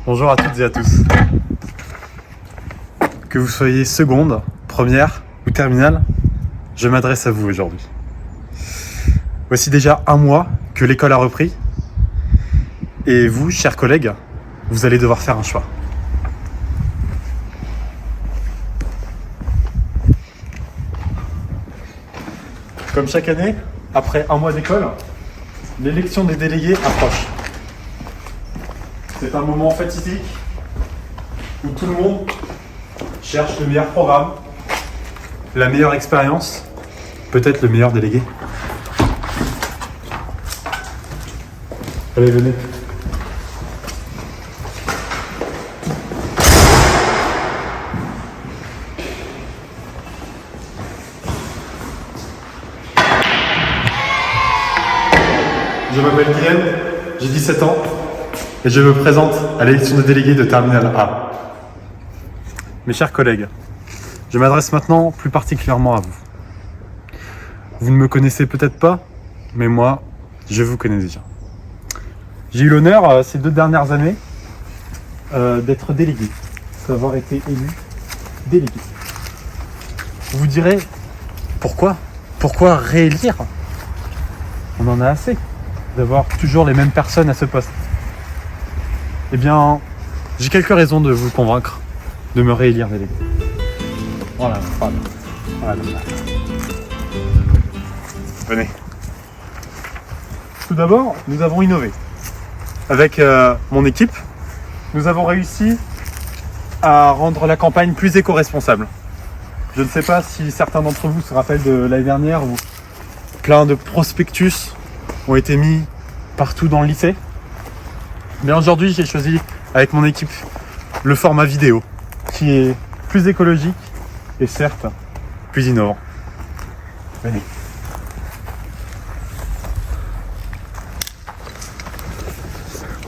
Bonjour à toutes et à tous. Que vous soyez seconde, première ou terminale, je m'adresse à vous aujourd'hui. Voici déjà un mois que l'école a repris et vous, chers collègues, vous allez devoir faire un choix. Comme chaque année, après un mois d'école, l'élection des délégués approche. C'est un moment fatidique où tout le monde cherche le meilleur programme, la meilleure expérience, peut-être le meilleur délégué. Allez, venez. Je m'appelle Guilhem, j'ai 17 ans et je me présente à l'élection des délégués de Terminale A. Mes chers collègues, je m'adresse maintenant plus particulièrement à vous. Vous ne me connaissez peut-être pas, mais moi, je vous connais déjà. J'ai eu l'honneur ces 2 dernières années d'être délégué, d'avoir été élu délégué. Vous vous direz, pourquoi réélire? On en a assez d'avoir toujours les mêmes personnes à ce poste. Eh bien, j'ai quelques raisons de vous convaincre de me réélire délégué. Voilà. Venez. Tout d'abord, nous avons innové. Avec mon équipe, nous avons réussi à rendre la campagne plus éco-responsable. Je ne sais pas si certains d'entre vous se rappellent de l'année dernière où plein de prospectus ont été mis partout dans le lycée. Mais aujourd'hui, j'ai choisi avec mon équipe le format vidéo qui est plus écologique et certes plus innovant. Venez.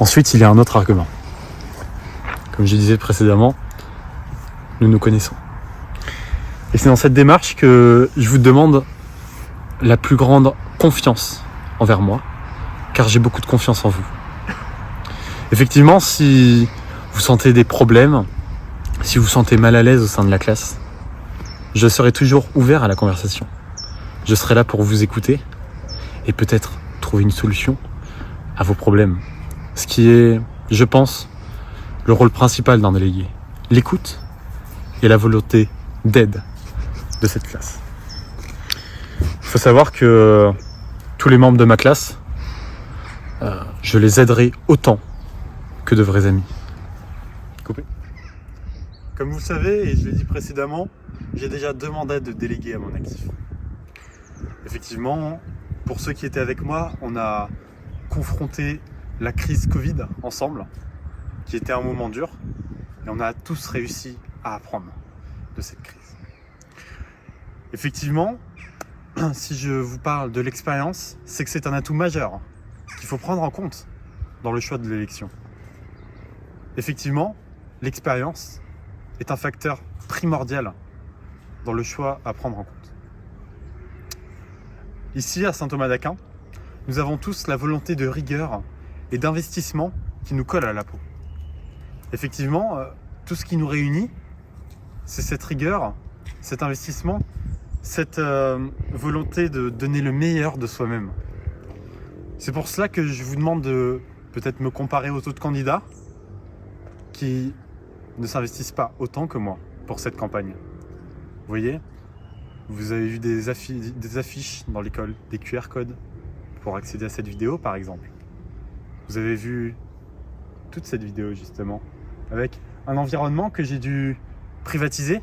Ensuite, il y a un autre argument. Comme je disais précédemment, nous nous connaissons. Et c'est dans cette démarche que je vous demande la plus grande confiance envers moi, car j'ai beaucoup de confiance en vous. Effectivement, si vous sentez des problèmes, si vous vous sentez mal à l'aise au sein de la classe, je serai toujours ouvert à la conversation. Je serai là pour vous écouter et peut-être trouver une solution à vos problèmes. Ce qui est, je pense, le rôle principal d'un délégué. L'écoute et la volonté d'aide de cette classe. Il faut savoir que tous les membres de ma classe, je les aiderai autant que de vrais amis. Coupé. Comme vous le savez, et je l'ai dit précédemment, j'ai déjà 2 mandats de délégué à mon actif. Effectivement, pour ceux qui étaient avec moi, on a confronté la crise Covid ensemble, qui était un moment dur, et on a tous réussi à apprendre de cette crise. Effectivement, si je vous parle de l'expérience, c'est que c'est un atout majeur qu'il faut prendre en compte dans le choix de l'élection. Effectivement, l'expérience est un facteur primordial dans le choix à prendre en compte. Ici, à Saint-Thomas d'Aquin, nous avons tous la volonté de rigueur et d'investissement qui nous colle à la peau. Effectivement, tout ce qui nous réunit, c'est cette rigueur, cet investissement, cette volonté de donner le meilleur de soi-même. C'est pour cela que je vous demande de peut-être me comparer aux autres candidats qui ne s'investissent pas autant que moi pour cette campagne. Vous voyez, vous avez vu des affiches dans l'école, des QR codes pour accéder à cette vidéo par exemple. Vous avez vu toute cette vidéo justement avec un environnement que j'ai dû privatiser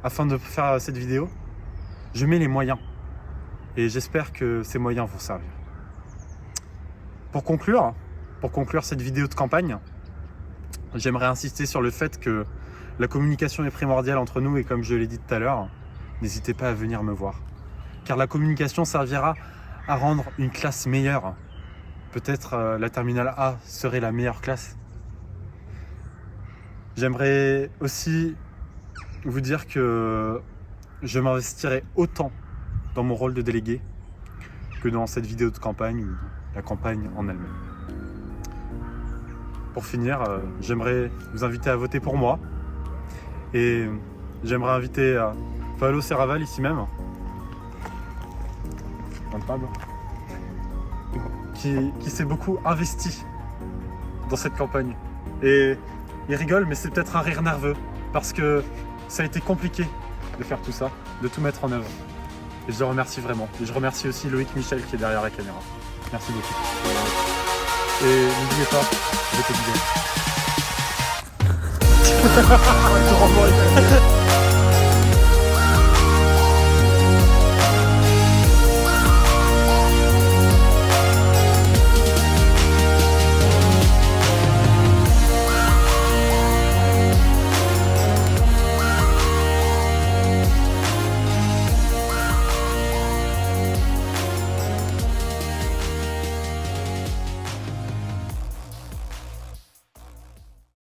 afin de faire cette vidéo. Je mets les moyens et j'espère que ces moyens vont servir. Pour conclure cette vidéo de campagne, j'aimerais insister sur le fait que la communication est primordiale entre nous et comme je l'ai dit tout à l'heure, n'hésitez pas à venir me voir. Car la communication servira à rendre une classe meilleure. Peut-être la terminale A serait la meilleure classe. J'aimerais aussi vous dire que je m'investirai autant dans mon rôle de délégué que dans cette vidéo de campagne ou la campagne en elle-même. pour finir, j'aimerais vous inviter à voter pour moi. Et j'aimerais inviter Paolo Serraval ici même, qui s'est beaucoup investi dans cette campagne. Et il rigole, mais c'est peut-être un rire nerveux, parce que ça a été compliqué de faire tout ça, de tout mettre en œuvre. Et je le remercie vraiment. Et je remercie aussi Loïc Michel qui est derrière la caméra. Merci beaucoup. Et n'oubliez pas, votez bien.